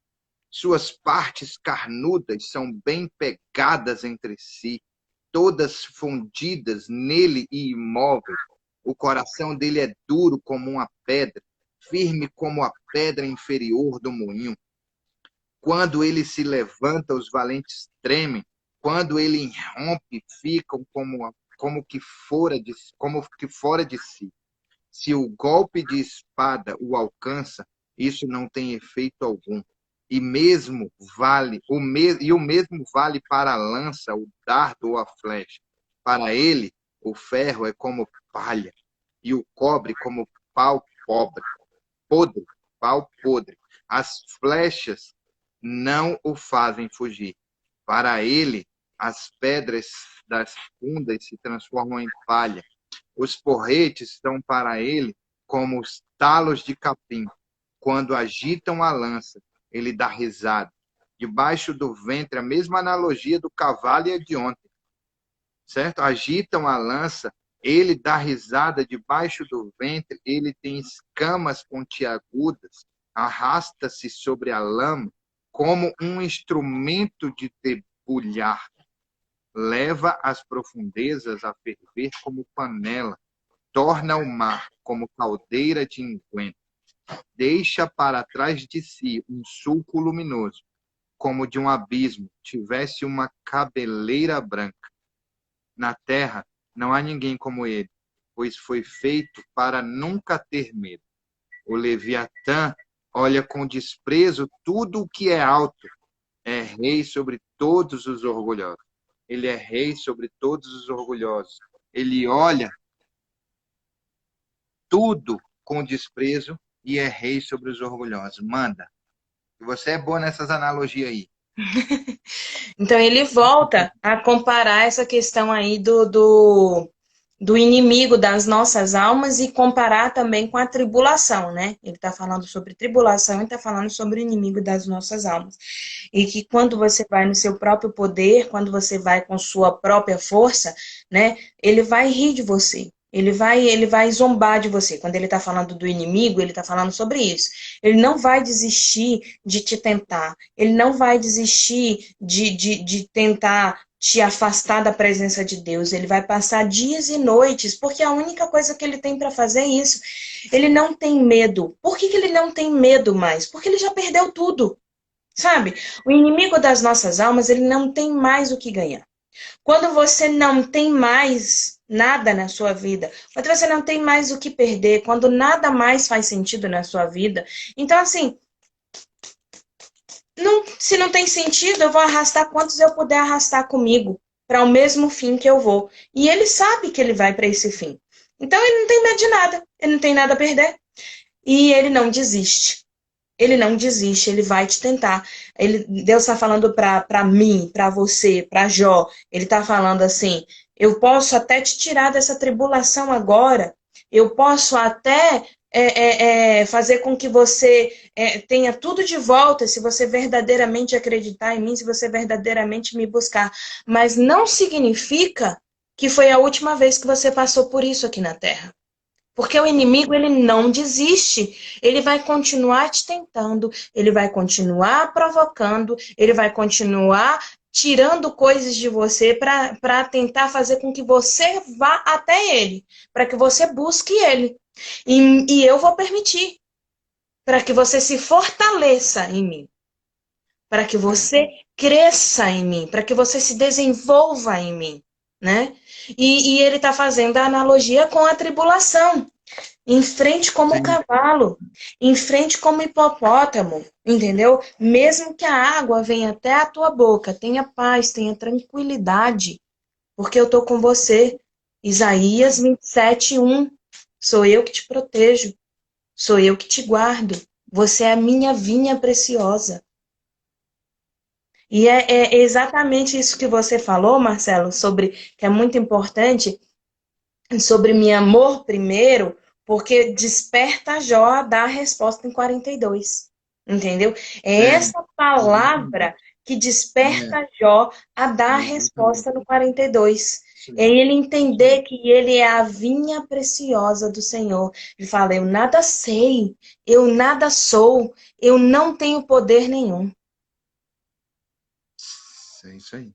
Suas partes carnudas são bem pegadas entre si, todas fundidas nele e imóveis. O coração dele é duro como uma pedra, firme como a pedra inferior do moinho. Quando ele se levanta, os valentes tremem. Quando ele irrompe, ficam como que fora de si. Se o golpe de espada o alcança, isso não tem efeito algum. E o mesmo vale para a lança, o dardo ou a flecha. Para ele, o ferro é como palha, e o cobre como pau podre. As flechas não o fazem fugir. Para ele, as pedras das fundas se transformam em palha. Os porretes são para ele como os talos de capim. Quando agitam a lança, ele dá risada. Debaixo do ventre, a mesma analogia do cavalo e de ontem. Certo? Agitam a lança, ele dá risada debaixo do ventre, ele tem escamas pontiagudas, arrasta-se sobre a lama como um instrumento de debulhar. Leva as profundezas a ferver como panela, torna o mar como caldeira de enguento. Deixa para trás de si um sulco luminoso, como de um abismo tivesse uma cabeleira branca. Na terra não há ninguém como ele, pois foi feito para nunca ter medo. O Leviatã olha com desprezo tudo o que é alto. É rei sobre todos os orgulhosos. Ele é rei sobre todos os orgulhosos. Ele olha tudo com desprezo e é rei sobre os orgulhosos. Manda. Você é boa nessas analogias aí. Então ele volta a comparar essa questão aí do inimigo das nossas almas e comparar também com a tribulação, né? Ele está falando sobre tribulação e está falando sobre o inimigo das nossas almas. E que quando você vai no seu próprio poder, quando você vai com sua própria força, né? Ele vai rir de você. Ele vai zombar de você. Quando ele está falando do inimigo, ele está falando sobre isso. Ele não vai desistir de te tentar. Ele não vai desistir de tentar te afastar da presença de Deus. Ele vai passar dias e noites, porque a única coisa que ele tem para fazer é isso. Ele não tem medo. Por que ele não tem medo mais? Porque ele já perdeu tudo. Sabe? O inimigo das nossas almas, ele não tem mais o que ganhar. Quando você não tem mais nada na sua vida, quando você não tem mais o que perder, quando nada mais faz sentido na sua vida, então assim, se não tem sentido, eu vou arrastar quantos eu puder arrastar comigo para o mesmo fim que eu vou. E ele sabe que ele vai para esse fim. Então ele não tem medo de nada, ele não tem nada a perder. E ele não desiste. Ele não desiste, ele vai te tentar. Deus está falando para mim, para você, para Jó. Ele está falando assim, eu posso até te tirar dessa tribulação agora. Eu posso até fazer com que você tenha tudo de volta, se você verdadeiramente acreditar em mim, se você verdadeiramente me buscar. Mas não significa que foi a última vez que você passou por isso aqui na Terra. Porque o inimigo, ele não desiste. Ele vai continuar te tentando, ele vai continuar provocando, ele vai continuar tirando coisas de você para tentar fazer com que você vá até ele, para que você busque ele. E eu vou permitir, para que você se fortaleça em mim, para que você cresça em mim, para que você se desenvolva em mim, né? E ele está fazendo a analogia com a tribulação. Enfrente como Sim. cavalo, enfrente como hipopótamo, entendeu? Mesmo que a água venha até a tua boca, tenha paz, tenha tranquilidade, porque eu estou com você. Isaías 27:1. Sou eu que te protejo, sou eu que te guardo. Você é a minha vinha preciosa. E é exatamente isso que você falou, Marcelo, sobre que é muito importante, sobre me amor primeiro, porque desperta Jó a dar a resposta em 42. Entendeu? É É, essa palavra que é, desperta Jó a dar a exatamente. resposta no 42. Isso É aí, ele isso aí. entender que ele é a vinha preciosa do Senhor. Ele fala: eu nada sei, eu nada sou, eu não tenho poder nenhum. É isso aí.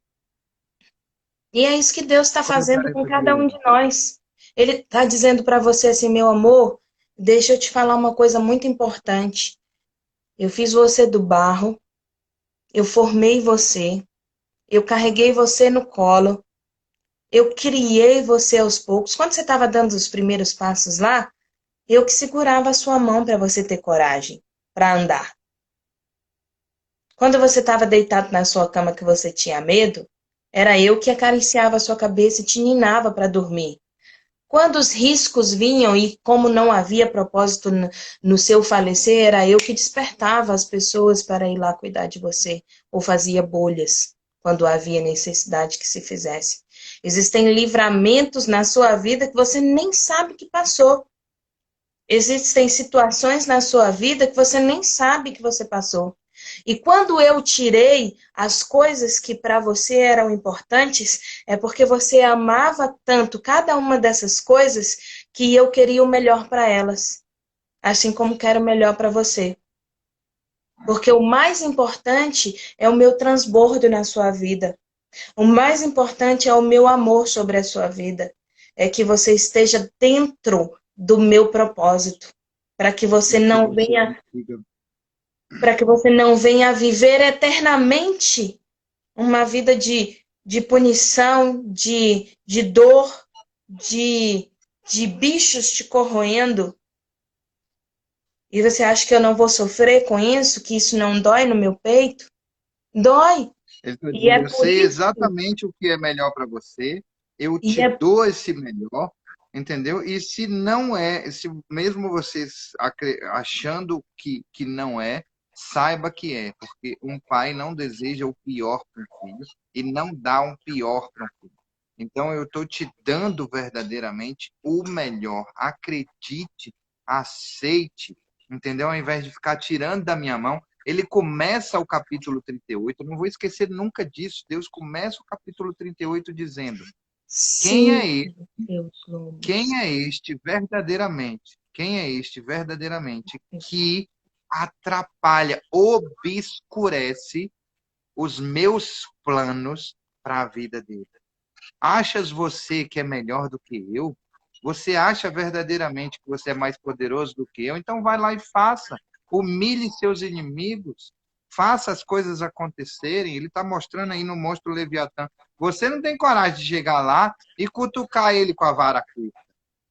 E é isso que Deus está Toda a fazendo com tarefa cada um dele. de nós. Ele está dizendo para você assim: meu amor, deixa eu te falar uma coisa muito importante. Eu fiz você do barro, eu formei você, eu carreguei você no colo, eu criei você aos poucos. Quando você estava dando os primeiros passos lá, eu que segurava a sua mão para você ter coragem para andar. Quando você estava deitado na sua cama que você tinha medo, era eu que acariciava a sua cabeça e te ninava para dormir. Quando os riscos vinham e como não havia propósito no seu falecer, era eu que despertava as pessoas para ir lá cuidar de você, ou fazia bolhas quando havia necessidade que se fizesse. Existem livramentos na sua vida que você nem sabe que passou. Existem situações na sua vida que você nem sabe que você passou. E quando eu tirei as coisas que para você eram importantes, é porque você amava tanto cada uma dessas coisas que eu queria o melhor para elas, assim como quero o melhor para você. Porque o mais importante é o meu transbordo na sua vida. O mais importante é o meu amor sobre a sua vida. É que você esteja dentro do meu propósito, para que você E que não você venha, consiga. para que você não venha viver eternamente uma vida de punição, de dor, de bichos te corroendo. E você acha que eu não vou sofrer com isso, que isso não dói no meu peito? Dói. Ele está E dizendo, é eu por sei isso. exatamente o que é melhor para você, eu E te é, dou esse melhor, entendeu? E se não é, se mesmo vocês achando que não é, saiba que é, porque um pai não deseja o pior para um filho e não dá um pior para um filho. Então eu estou te dando verdadeiramente o melhor. Acredite, aceite, entendeu? Ao invés de ficar tirando da minha mão, ele começa o capítulo 38, eu não vou esquecer nunca disso. Deus começa o capítulo 38 dizendo: Quem é sim, ele? Deus, Lomos. Quem é este verdadeiramente? Quem é este verdadeiramente que atrapalha, obscurece os meus planos para a vida dele? Achas você que é melhor do que eu? Você acha verdadeiramente que você é mais poderoso do que eu? Então vai lá e faça. Humilhe seus inimigos. Faça as coisas acontecerem. Ele está mostrando aí no monstro Leviatã. Você não tem coragem de chegar lá e cutucar ele com a vara curta.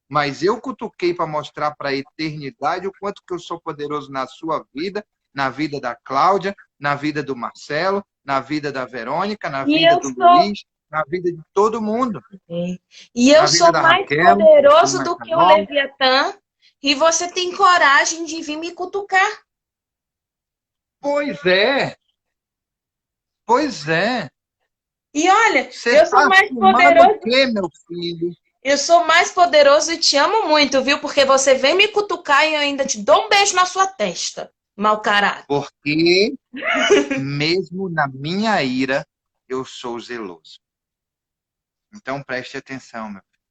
Mas eu cutuquei para mostrar para a eternidade o quanto que eu sou poderoso na sua vida, na vida da Cláudia, na vida do Marcelo, na vida da Verônica, na E vida eu do sou, Luiz, na vida de todo mundo, e eu na vida sou da mais Raquel, do poderoso do que o Carol. Leviatã, e você tem coragem de vir me cutucar. Pois é, pois é. E olha, Você eu sou está mais fumando o poderoso. quê, meu filho? Eu sou mais poderoso e te amo muito, viu? Porque você vem me cutucar e eu ainda te dou um beijo na sua testa. Mau caráter. Porque mesmo na minha ira, eu sou zeloso. Então preste atenção, meu filho,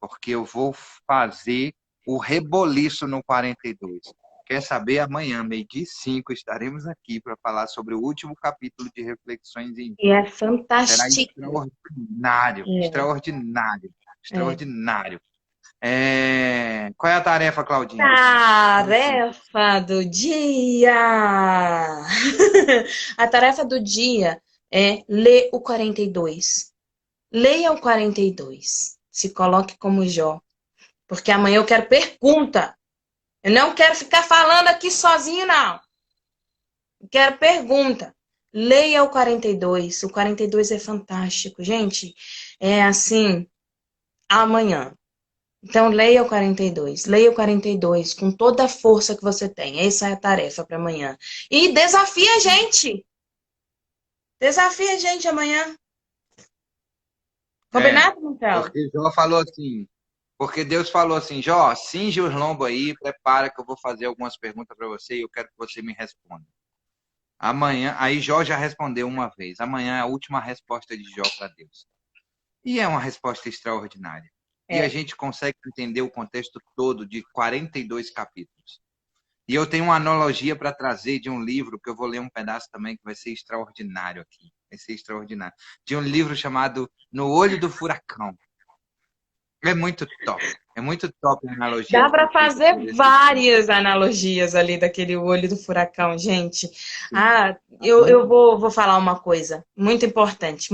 porque eu vou fazer o reboliço no 42. Quer saber? Amanhã, 12h05, estaremos aqui para falar sobre o último capítulo de Reflexões em E Jó. é Será fantástico. extraordinário, É, extraordinário, é. extraordinário. Qual é a tarefa, Claudinha? Tarefa do dia! A tarefa do dia é ler o 42. Leia o 42. Se coloque como Jó. Porque amanhã eu quero pergunta. Eu não quero ficar falando aqui sozinho, não. Eu quero pergunta. Leia o 42. O 42 é fantástico. Gente, é assim, amanhã. Então, leia o 42. Leia o 42 com toda a força que você tem. Essa é a tarefa para amanhã. E desafia a gente. Desafia a gente amanhã. É, Combinado, Marcelo? porque Jó falou assim, porque Deus falou assim, Jó, cinge os lombos aí, prepara que eu vou fazer algumas perguntas para você e eu quero que você me responda. Amanhã, aí Jó já respondeu uma vez. Amanhã é a última resposta de Jó para Deus. E é uma resposta extraordinária. E a É. gente consegue entender o contexto todo de 42 capítulos. E eu tenho uma analogia para trazer de um livro, que eu vou ler um pedaço também, que vai ser extraordinário aqui. Vai ser extraordinário. De um livro chamado No Olho do Furacão. É muito top. É muito top a analogia Dá que para foi feita fazer por esse livro. várias analogias ali daquele olho do furacão, gente. Sim. Ah, eu vou falar uma coisa muito importante.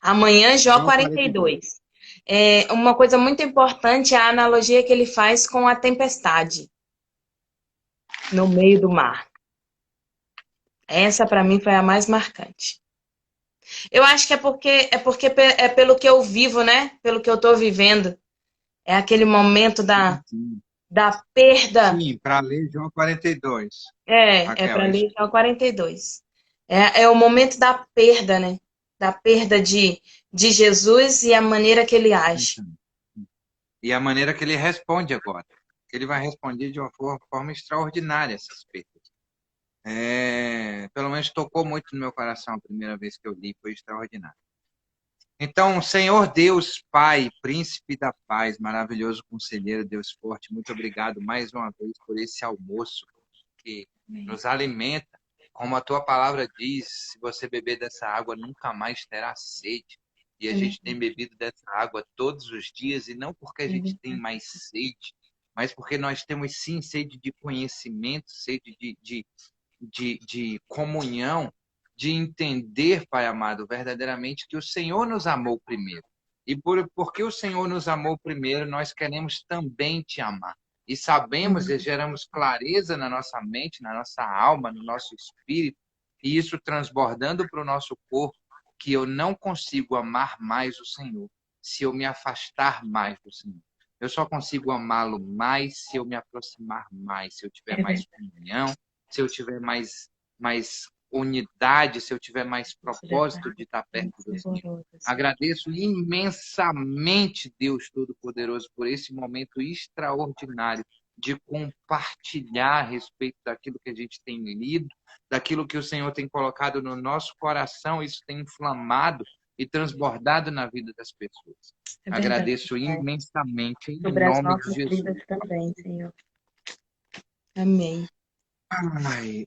Amanhã, Jó Jó 42. 42. Uma coisa muito importante é a analogia que ele faz com a tempestade no meio do mar. Essa, para mim, foi a mais marcante. Eu acho que é pelo que eu vivo, né? Pelo que eu estou vivendo. É aquele momento Sim, da, sim. da perda. Sim, para ler Jó 42. É Raquel, para é isso. ler Jó 42. É o momento da perda, né? Da perda de Jesus e a maneira que ele age. Então, e a maneira que ele responde agora. Ele vai responder de uma forma extraordinária essas perdas. Pelo menos tocou muito no meu coração a primeira vez que eu li, foi extraordinário. Então, Senhor Deus, Pai, Príncipe da Paz, maravilhoso conselheiro, Deus forte, muito obrigado mais uma vez por esse almoço que nos alimenta. Como a tua palavra diz, se você beber dessa água, nunca mais terá sede. E a gente tem bebido dessa água todos os dias, e não porque a gente tem mais sede, mas porque nós temos sim sede de conhecimento, sede de comunhão, de entender, Pai amado, verdadeiramente que o Senhor nos amou primeiro. E porque o Senhor nos amou primeiro, nós queremos também te amar. E sabemos e geramos clareza na nossa mente, na nossa alma, no nosso espírito, e isso transbordando para o nosso corpo, que eu não consigo amar mais o Senhor se eu me afastar mais do Senhor. Eu só consigo amá-lo mais se eu me aproximar mais, se eu tiver É mais verdade. comunhão, se eu tiver mais unidade, se eu tiver mais propósito de estar perto do Senhor. Agradeço imensamente, Deus Todo-Poderoso, por esse momento extraordinário de compartilhar a respeito daquilo que a gente tem lido, daquilo que o Senhor tem colocado no nosso coração, isso tem inflamado e transbordado na vida das pessoas. É verdade. Agradeço imensamente em Sobre as nome de nossas Jesus. vidas também, Senhor. Amém.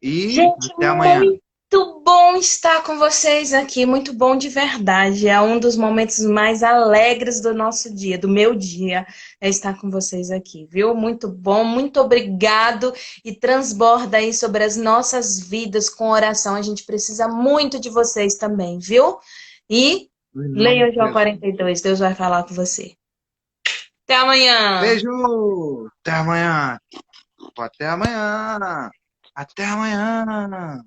E Gente, até amanhã. muito bom estar com vocês aqui, muito bom de verdade. É um dos momentos mais alegres do nosso dia, do meu dia, é estar com vocês aqui, viu? Muito bom, muito obrigado e transborda aí sobre as nossas vidas com oração. A gente precisa muito de vocês também, viu? E Em nome leia o de João Jesus. 42, Deus vai falar com você. Até amanhã! Beijo! Até amanhã! Até amanhã! Até amanhã!